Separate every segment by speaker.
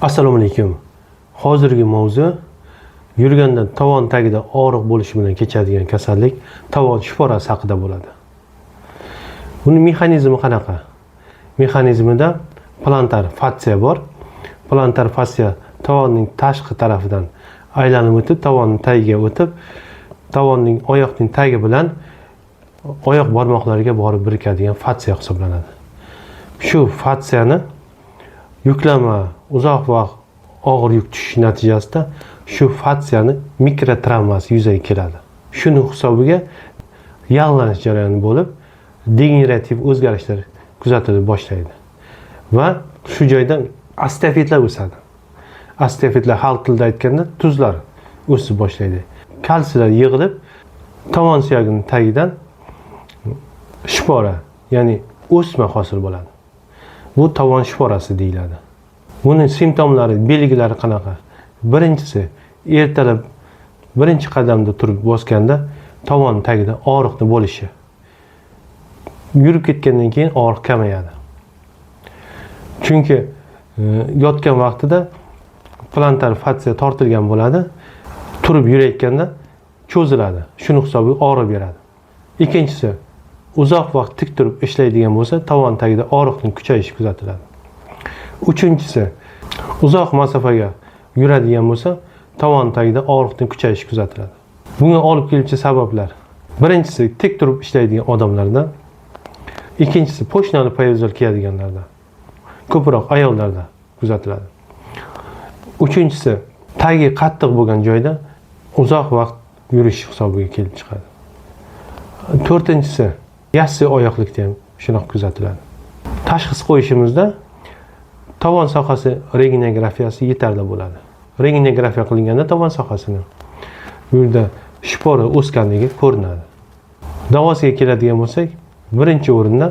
Speaker 1: Assalomu alaykum. Hozirgi mavzu yurganda tovon tagida og'riq bo'lishi bilan kechadigan kasallik tovon shporasi haqida bo'ladi. Buni mexanizmi qanaqa? Mexanizmida plantar fassia bor. Plantar fassia tovonning tashqi tarafidan aylanib o'tib, tovonning tagiga o'tib, tovonning oyoqning tagi bilan oyoq barmoqlariga borib birikadigan fassia hisoblanadi. Shu fassiani yuklama uzoq vaqt og'ir yuk tushish natijasida shu fassiani mikrotravmasi yuzaga keladi. Shuning hisobiga yog'lanish jarayoni bo'lib, degenerativ o'zgarishlar kuzatila boshlaydi. Va shu joyda osteofitlar o'sadi. Osteofitlar xalq tilida aytganda tuzlar o'sib boshlaydi. Kalsiylar yig'ilib, tovon suyagining tagidan shpora, ya'ni o'sma hosil bo'ladi. Bu tovon shporasi deyiladi. Buning simptomlari, belgilari qanaqa? Birinchisi, ertalab birinchi qadamda turib bosganda tovon tagida og'riqni bo'lishi. Yurib ketgandan keyin og'riq kamayadi. Chunki yotgan vaqtida plantar fassia tortilgan bo'ladi, turib yurayotganda cho'ziladi. Shuni hisobiga og'riq beradi. Ikkinchisi, uzoq vaqt tik turib ishlaydigan bo'lsa, tovon tagida og'riqning kuchayishi kuzatiladi. Uchinchisi, uzoq masofaga yuradigan bo'lsa, tovon tagida og'riqning kuchayishi kuzatiladi. Bunga olib keluvchi sabablar: birinchisi, tik turib ishlaydigan odamlarda, ikkinchisi, poshnali poyabzal kiyadiganlarda, ko'proq ayollarda kuzatiladi. Uchinchisi, tagi qattiq bo'lgan joyda uzoq vaqt yurish hisobiga kelib chiqadi. To'rtinchisi, yassi oyoqlikda ham shunaqa kuzatiladi. Tashxis qo'yishimizda tovon sohasi rentgenografiyasi yetarli bo'ladi. Rentgenografiya qilinganda tovon sohasini bu yerda shpora o'sganligi ko'rinadi. Davosiga keladigan bo'lsak, birinchi o'rinda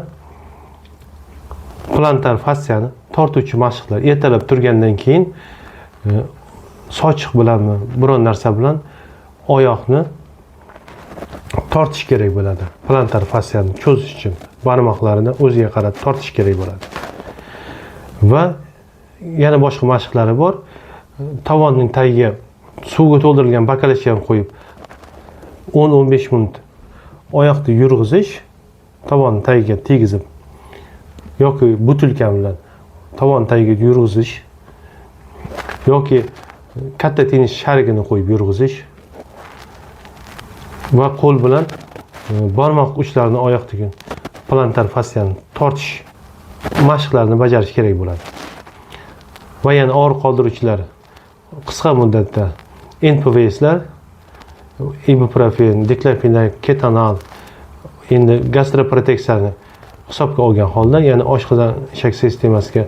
Speaker 1: plantar fassiani tortuvchi mashqlar. Ertalab turgandan keyin sochiq bilanmi, biron narsa bilan oyoqni tortish kerak bo'ladi. Plantar fassiani cho'zish uchun barmoqlarini o'ziga qarab tortish kerak bo'ladi. Va yana boshqa mashqlari bor. Tovonning tagiga suvga to'ldirilgan bakalashka qo'yib 10-15 minut oyoqni yurg'izish, tovon tagiga tegizib yoki butilka bilan tovon tagiga yurg'izish yoki katta tennis sharigini qo'yib yurg'izish va qo'l bilan barmoq uchlarini oyoqdagi plantar fassiani tortish mashqlarini bajarish kerak bo'ladi. Va yana og'riq qoldiruvchilar qisqa muddatda NPVS'lar, ibuprofen, diklofenak, ketanol, endi gastroproteksiyani hisobga olgan holda, ya'ni oshqozon ichak sistemasiga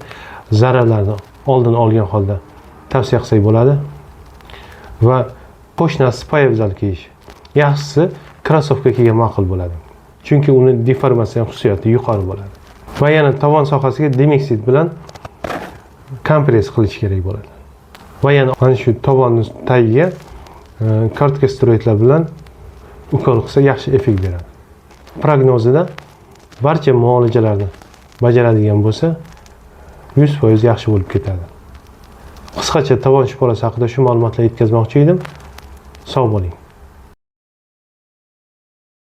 Speaker 1: zararlarni oldini olgan holda tavsiya qilsak bo'ladi. Va poshnasi poyabzal kiyish. Yaxshisi krossovka kiygan ma'qul bo'ladi. Chunki uni deformatsiya xususiyati yuqori bo'ladi. Va yana tovon sohasiga demeksid bilan kompress qilish kerak bo'ladi. Va yana ana shu tovonning tagiga kortikosteroidlar bilan ukol qilsa yaxshi effekt beradi. Prognozida barcha muolajalarni bajaradigan bo'lsa, 100% yaxshi bo'lib ketadi. Qisqacha tovon shporasi haqida shu ma'lumotlarni yetkazmoqchi edim. Sog' bo'ling.